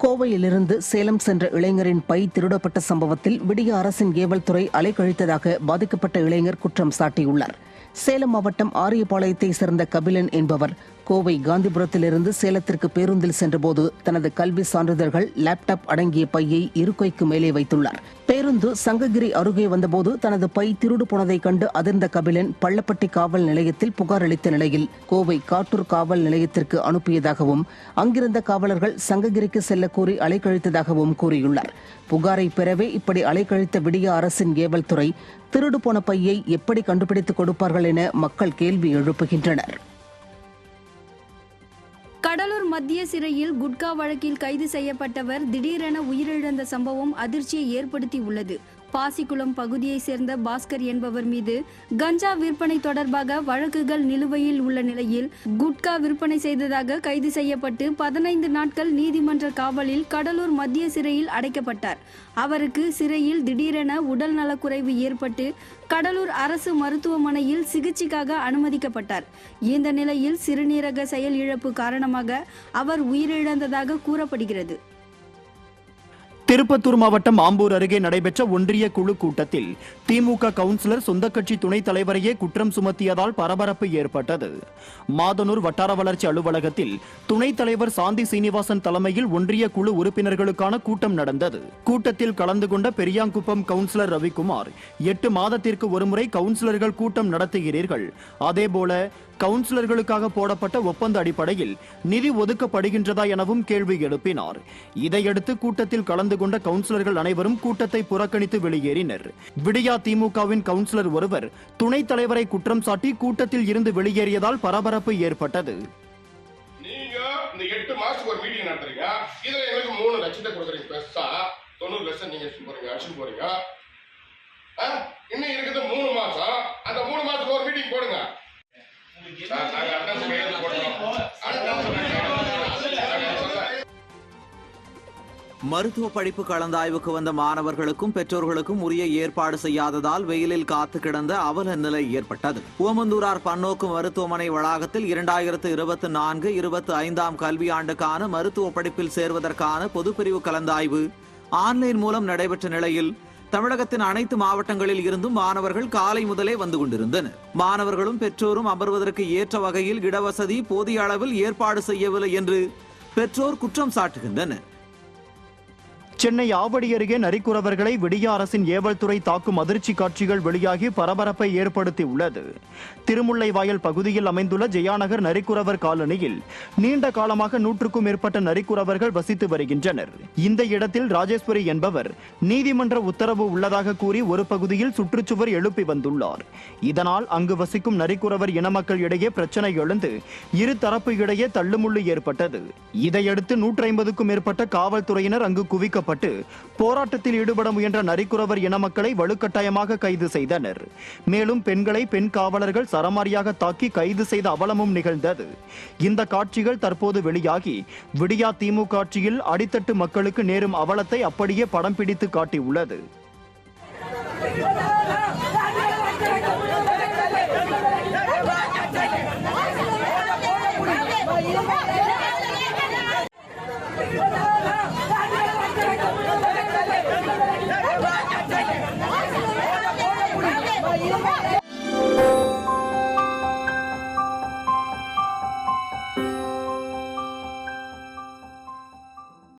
கோவையிலிருந்து சேலம் சென்ற இளைஞரின் பை திருடப்பட்ட சம்பவத்தில் விடிய அரசின் ஏவல் துறை அலைக்கழித்ததாக பாதிக்கப்பட்ட இளைஞர் குற்றம் சாட்டியுள்ளார். சேலம் மாவட்டம் ஆரியபாளையத்தை சேர்ந்த கபிலன் என்பவர் கோவை காந்திபுரத்திலிருந்து சேலத்திற்கு பேருந்தில் சென்றபோது தனது கல்வி சான்றிதழ்கள், லேப்டாப் அடங்கிய பையை இருக்கைக்கு மேலே வைத்துள்ளார். பேருந்து சங்ககிரி அருகே வந்தபோது தனது பை திருடு போனதை கண்டு அதிர்ந்த கபிலன் பள்ளப்பட்டி காவல் நிலையத்தில் புகார் அளித்த நிலையில் கோவை காட்டூர் காவல் நிலையத்திற்கு அனுப்பியதாகவும் அங்கிருந்த காவலர்கள் சங்ககிரிக்கு செல்ல கூறி அலைக்கழித்ததாகவும் கூறியுள்ளார். புகாரை பெறவே இப்படி அலைக்கழித்த விடிய அரசின் ஏவல் துறை திருடு போன பையை எப்படி கண்டுபிடித்துக் கொடுப்பார்கள் என மக்கள் கேள்வி எழுப்புகின்றனர். கடலூர் மத்திய சிறையில் குட்கா வழக்கில் கைது செய்யப்பட்டவர் திடீரென உயிரிழந்த சம்பவம் அதிர்ச்சியை ஏற்படுத்தி உள்ளது. பாசிக்குளம் பகுதியை சேர்ந்த பாஸ்கர் என்பவர் மீது கஞ்சா விற்பனை தொடர்பாக வழக்குகள் நிலுவையில் உள்ள நிலையில் குட்கா விற்பனை செய்ததாக கைது செய்யப்பட்டு 15 நாட்கள் நீதிமன்ற காவலில் கடலூர் மத்திய சிறையில் அடைக்கப்பட்டார். அவருக்கு சிறையில் திடீரென உடல் நலக்குறைவு ஏற்பட்டு கடலூர் அரசு மருத்துவமனையில் சிகிச்சைக்காக அனுமதிக்கப்பட்டார். இந்த நிலையில் சிறுநீரக செயல் இழப்பு காரணமாக அவர் உயிரிழந்ததாக கூறப்படுகிறது. திருப்பத்தூர் மாவட்டம் ஆம்பூர் அருகே நடைபெற்ற ஒன்றிய குழு கூட்டத்தில் திமுக கவுன்சிலர் சொந்த கட்சி துணைத் தலைவரையே குற்றம் சுமத்தியதால் பரபரப்பு ஏற்பட்டது. மாதனூர் வட்டார வளர்ச்சி அலுவலகத்தில் துணைத் தலைவர் சாந்தி சீனிவாசன் தலைமையில் ஒன்றிய குழு உறுப்பினர்களுக்கான கூட்டம் நடந்தது. கூட்டத்தில் கலந்து கொண்ட பெரியாங்குப்பம் கவுன்சிலர் ரவிக்குமார், 8 மாதத்திற்கு ஒருமுறை கவுன்சிலர்கள் கூட்டம் நடத்துகிறீர்கள், அதேபோல கவுன்சிலர்களுக்காக போடப்பட்ட ஒப்பந்த அடிப்படையில் நிதி ஒதுக்கப்படுகின்றதா எனவும் கேள்வி எழுப்பினார். இதையடுத்து கூட்டத்தில் கலந்து கொண்ட கவுன்சிலர்கள் அனைவரும் கூட்டத்தை புறக்கணித்து வெளியேறினர். விடியா திமுகவின் கவுன்சிலர் ஒருவர் துணைத் தலைவரை குற்றம் சாட்டி கூட்டத்தில் இருந்து வெளியேறியதால் பரபரப்பு ஏற்பட்டது. நீங்க இந்த 8 மாசத்துக்கு ஒரு மீட்டிங் நடத்துறீங்க, இதுல எங்களுக்கு 3 லட்சத்தை கொடுக்குறீங்க, பெருசா 90 லட்சம் நீங்க அடிச்சு போறீங்க. இன்னும் இருக்குது 3 மாசம், அந்த 3 மாசத்துக்கு ஒரு மீட்டிங் போடுங்க. மருத்துவ படிப்பு கலந்தாய்வுக்கு வந்த மாணவர்களுக்கும் பெற்றோர்களுக்கும் உரிய ஏற்பாடு செய்யாததால் வெயிலில் காத்து கிடந்த அவல நிலை ஏற்பட்டது. ஓமந்தூரார் பன்னோக்கு மருத்துவமனை வளாகத்தில் 2024-25 கல்வியாண்டுக்கான மருத்துவ படிப்பில் சேர்வதற்கான பொதுப்பிரிவு கலந்தாய்வு ஆன்லைன் மூலம் நடைபெற்ற நிலையில் தமிழகத்தின் அனைத்து மாவட்டங்களில் இருந்தும் மாணவர்கள் காலை முதலே வந்து கொண்டிருந்தனர். மாணவர்களும் பெற்றோரும் அமர்வதற்கு ஏற்ற வகையில் இடவசதி போதிய அளவில் ஏற்பாடு செய்யவில்லை என்று பெற்றோர் குற்றம் சாட்டுகின்றனர். சென்னை ஆவடி அருகே நரிக்குறவர்களை விடிய அரசின் ஏவல் துறை தாக்கும் அதிர்ச்சி காட்சிகள் வெளியாகி பரபரப்பை ஏற்படுத்தியுள்ளது. திருமுல்லைவாயல் பகுதியில் அமைந்துள்ள ஜெயாநகர் நரிக்குறவர் காலனியில் நீண்ட காலமாக 100க்கும் மேற்பட்ட நரிக்குறவர்கள் வசித்து வருகின்றனர். இந்த இடத்தில் ராஜேஸ்வரி என்பவர் நீதிமன்ற உத்தரவு உள்ளதாக கூறி ஒரு பகுதியில் சுற்றுச்சுவர் எழுப்பி வந்துள்ளார். இதனால் அங்கு வசிக்கும் நரிக்குறவர் இன மக்கள் இடையே பிரச்சனை எழுந்து இரு தரப்பு இடையே தள்ளுமுள்ளு ஏற்பட்டது. இதையடுத்து 150க்கும் மேற்பட்ட காவல்துறையினர் அங்கு குவிக்க போராட்டத்தில் ஈடுபட முயன்ற நரிக்குறவர் இன மக்களை வலுக்கட்டாயமாக கைது செய்தனர். மேலும் பெண்களை பெண் காவலர்கள் சரமாரியாக தாக்கி கைது செய்த அவலமும் நிகழ்ந்தது. இந்த காட்சிகள் தற்போது வெளியாகி விடியா திமுக ஆட்சியில் அடித்தட்டு மக்களுக்கு நேரும் அவலத்தை அப்படியே படம் பிடித்து காட்டியுள்ளது.